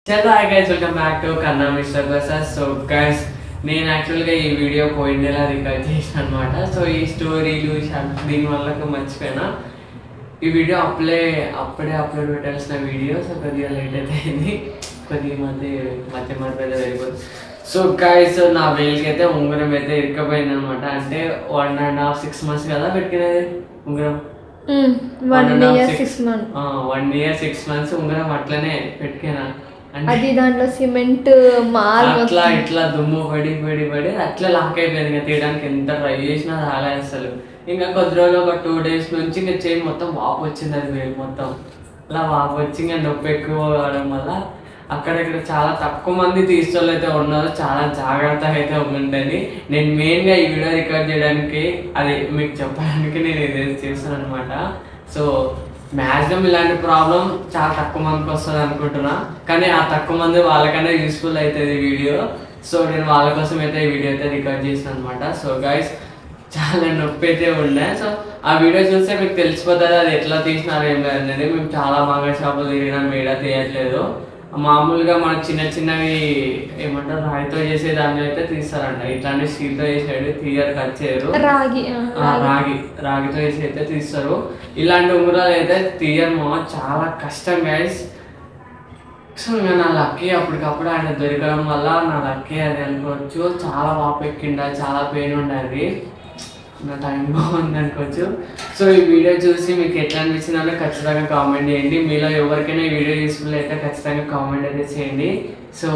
చలో hi guys, welcome back to కన్నా mister Prasad. So guys, నేను యాక్చువల్గా ఈ వీడియో పోయిన నెల రికార్డ్ చేసిన అనమాట. సో ఈ స్టోరీలు దీనివల్ల మర్చిపోయినా ఈ వీడియో అప్పుడే అప్లోడ్ పెట్టాల్సిన వీడియో. సో కొద్దిగా లేట్ అయితే అయింది, కొద్దిగా మధ్య వెళ్ళిపోతుంది. సో గైస్, నా వేలికి అయితే ఉంగరం అయితే ఇరుక్కపోయింది అనమాట. అంటే 1.5 6 months కదా పెట్టుకునేది ఉంగరం. 1 year 6 months. 1 year 6 months ఉంగరం అట్లనే పెట్టుకున్నా. అది దాంట్లో సిమెంట్ అట్లా ఇట్లా దుమ్ము పడి అట్లా లాక్ అయిపోయింది. ఇంకా తీయడానికి ఎంత ట్రై చేసినా రాలే అసలు. ఇంకా కొద్ది రోజులు ఒక 2 days నుంచి ఇంకా చేయి మొత్తం వాపు వచ్చింది. అది వేలు మొత్తం అలా వాపు వచ్చి ఇంకా నొప్పి ఎక్కువ కావడం వల్ల అక్కడక్కడ చాలా తక్కువ మంది తీసుకోవాలి అయితే ఉన్నారు. చాలా జాగ్రత్తగా అయితే ఉండండి. నేను మెయిన్గా ఈ వీడియో రికార్డ్ చేయడానికి, అది మీకు చెప్పడానికి నేను ఇది చేస్తాను అనమాట. సో మ్యాక్సిమం ఇలాంటి ప్రాబ్లం చాలా తక్కువ మందికి వస్తుంది అనుకుంటున్నా, కానీ ఆ తక్కువ మంది వాళ్ళకన్నా యూస్ఫుల్ అవుతుంది వీడియో. సో నేను వాళ్ళ కోసం అయితే ఈ వీడియో అయితే రికార్డ్ చేసాను అనమాట. సో గైస్, చాలా నొప్పి అయితే ఉండే. సో ఆ వీడియో చూస్తే మీకు తెలిసిపోతుంది అది ఎట్లా తీసినారు ఏం లేదు అనేది. మేము చాలా బాగా షాపులు తిరిగినాం, మేడ తీయట్లేదు. మామూలుగా మనకు చిన్నవి ఏమంటారు రాయితో చేసే దాన్ని అయితే తీస్తారంట. ఇట్లాంటి స్టీల్తో చేసేది తీయరు, కట్ చేయరు. రాగితో చేసి అయితే తీస్తారు. ఇలాంటి ఉంగరాలు అయితే తీయము, చాలా కష్టం గైస్. సో ఇంకా నా లక్కీ అప్పటికప్పుడు ఆయన దొరకడం వల్ల నా లక్కీ అది అనుకోవచ్చు. చాలా వాపు ఎక్కిండ, చాలా పెయిన్ ఉండేది, నా టైం బాగుంది అనుకోవచ్చు. సో ఈ వీడియో చూసి మీకు ఎట్లా అనిపించిందో ఖచ్చితంగా కామెంట్ చేయండి. మీలో ఎవరికైనా ఈ వీడియో యూస్ఫుల్ అయితే ఖచ్చితంగా కామెంట్ అయితే చేయండి. సో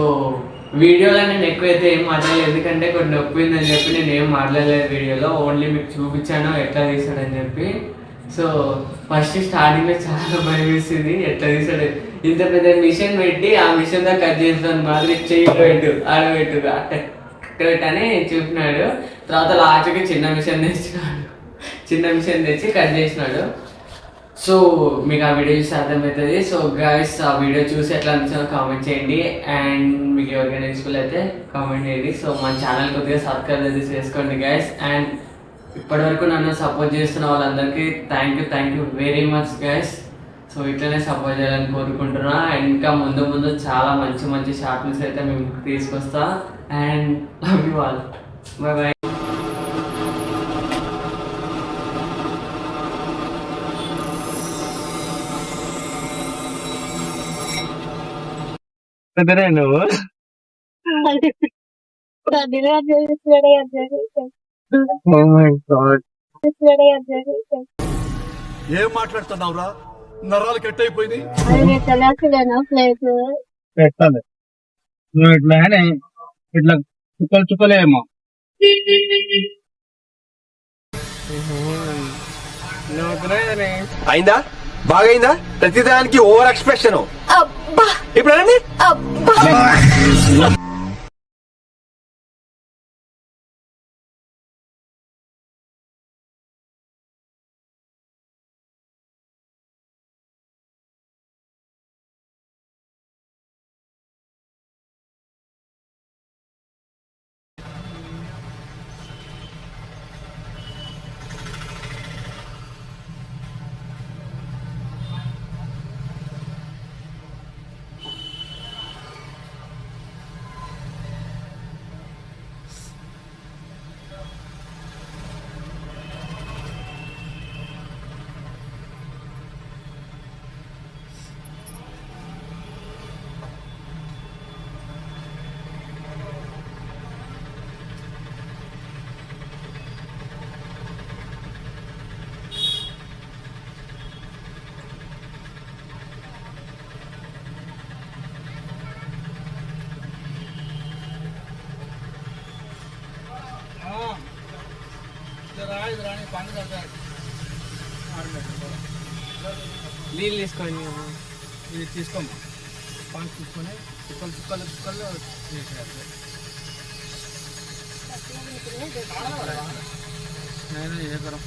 వీడియోలో నేను ఎక్కువైతే ఏం మాట్లాడలేదు, ఎందుకంటే కొన్ని నొప్పి ఉందని చెప్పి నేను ఏం మాట్లాడలేదు వీడియోలో. ఓన్లీ మీకు చూపించాను ఎట్లా తీసాడని చెప్పి. సో ఫస్ట్ స్టార్టింగ్లో చాలా భయం వేసింది, ఎట్లా తీసాడు. ఇంత పెద్ద మిషన్ పెట్టి ఆ మిషన్ దా కట్ చేస్తాను మాదిరి చెయ్యి పెట్టు ఆడబెట్టు అని చూపినాడు. తర్వాత లాస్ట్కి చిన్న మిషన్ తెచ్చి కట్ చేసినాడు. సో మీకు ఆ వీడియో చూసి అర్థమవుతుంది. సో గైస్, ఆ వీడియో చూసి ఎట్లా అనిపించిందో కామెంట్ చేయండి. అండ్ మీకు ఎవరికైనా యూస్ఫుల్ అయితే కామెంట్ చేయండి. సో మన ఛానల్ కొద్దిగా సబ్స్క్రైబ్ అయితే చేసుకోండి గైస్. అండ్ ఇప్పటివరకు నన్ను సపోర్ట్ చేస్తున్న వాళ్ళందరికీ thank you very much guys. So ఇట్లనే సపోర్ట్ చేయాలని కోరుకుంటున్నా. అండ్ ఇంకా ముందు చాలా మంచి షార్ట్ ఫిల్మ్స్ అయితే మేము తీసుకొస్తా. And love you all, by by. నువ్వు ఏం మాట్లాడుతున్నావురా? నరాలు కట్ అయిపోయింది. పెట్టాలి నువ్వు ఇట్లా చుక్కలేమో. అయిందా? బాగైందా? ప్రతిదానికి ఓవర్ ఎక్స్ప్రెషన్. ఇప్పుడు నీళ్ళు తీసుకోండి, ఇది తీసుకోమ్మా. పాలు తీసుకొని చుక్కలు చేసేయాలి. నేను ఏ కరం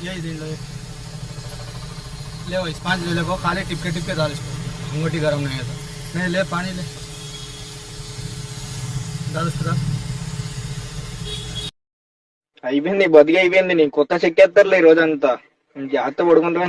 ये దీంట్లో ले वही 5 ले लो, खाली टिपके डाल इसको. अंगूठी गरम नहीं है तो नहीं ले, पानी ले डाल उसका. అయిపోయింది, బతికి అయిపోయింది. నీ కొత్త చెక్కేస్తారులే ఈ రోజంతా. జాగ్రత్త పడుకుంటా.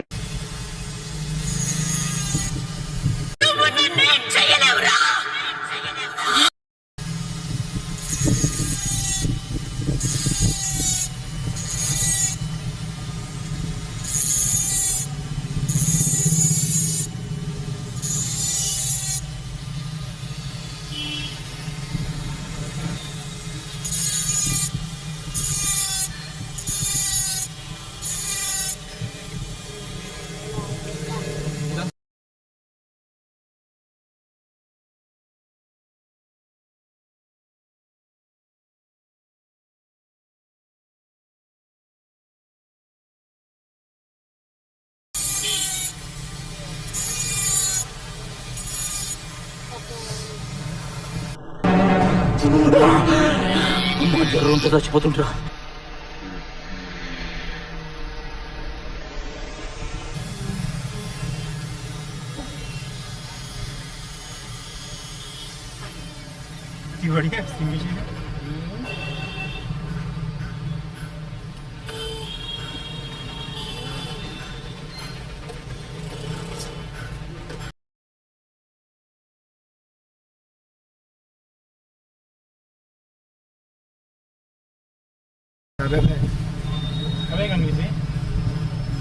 ఉంటే చచ్చిపోతుంటా.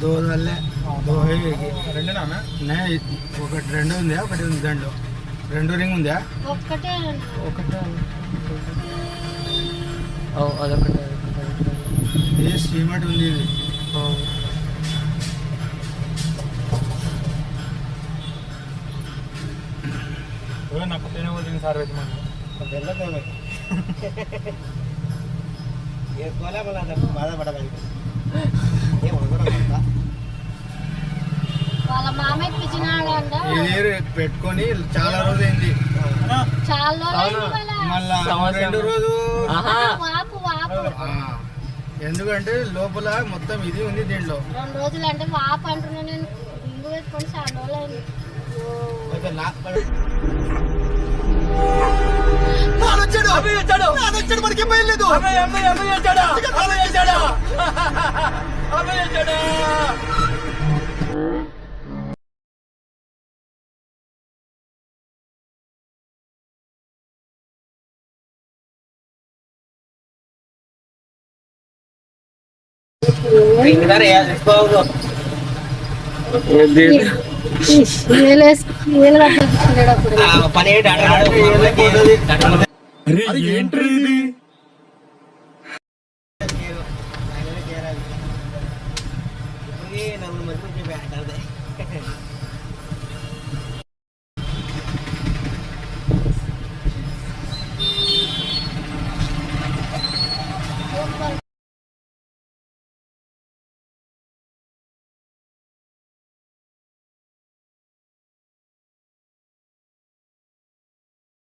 దో వల్లే దో రెండు ఒకటి రెండు ఉందా ఒకటి ఉంది దాంట్లో రెండు రింగ్ ఉందా ఒక్కటే అదొకటి ఇది స్టీమర్ ఉంది ఇది నాకు తినవద్దు సార్ వాళ్ళ మామ ఇప్పించినాడంట. ఇది పెట్టుకొని చాలా రోజైంది చాలా మళ్ళా రెండు రోజు వాపు వాపు ఎందుకంటే లోపల మొత్తం ఇది ఉంది దీంట్లో 2 రోజులు అంటే వాపు అంటున్నా. నేను రింగు పెట్టుకొని చాలా రోజులు అయింది. మనకి లేదు. ఏంటి ఇది?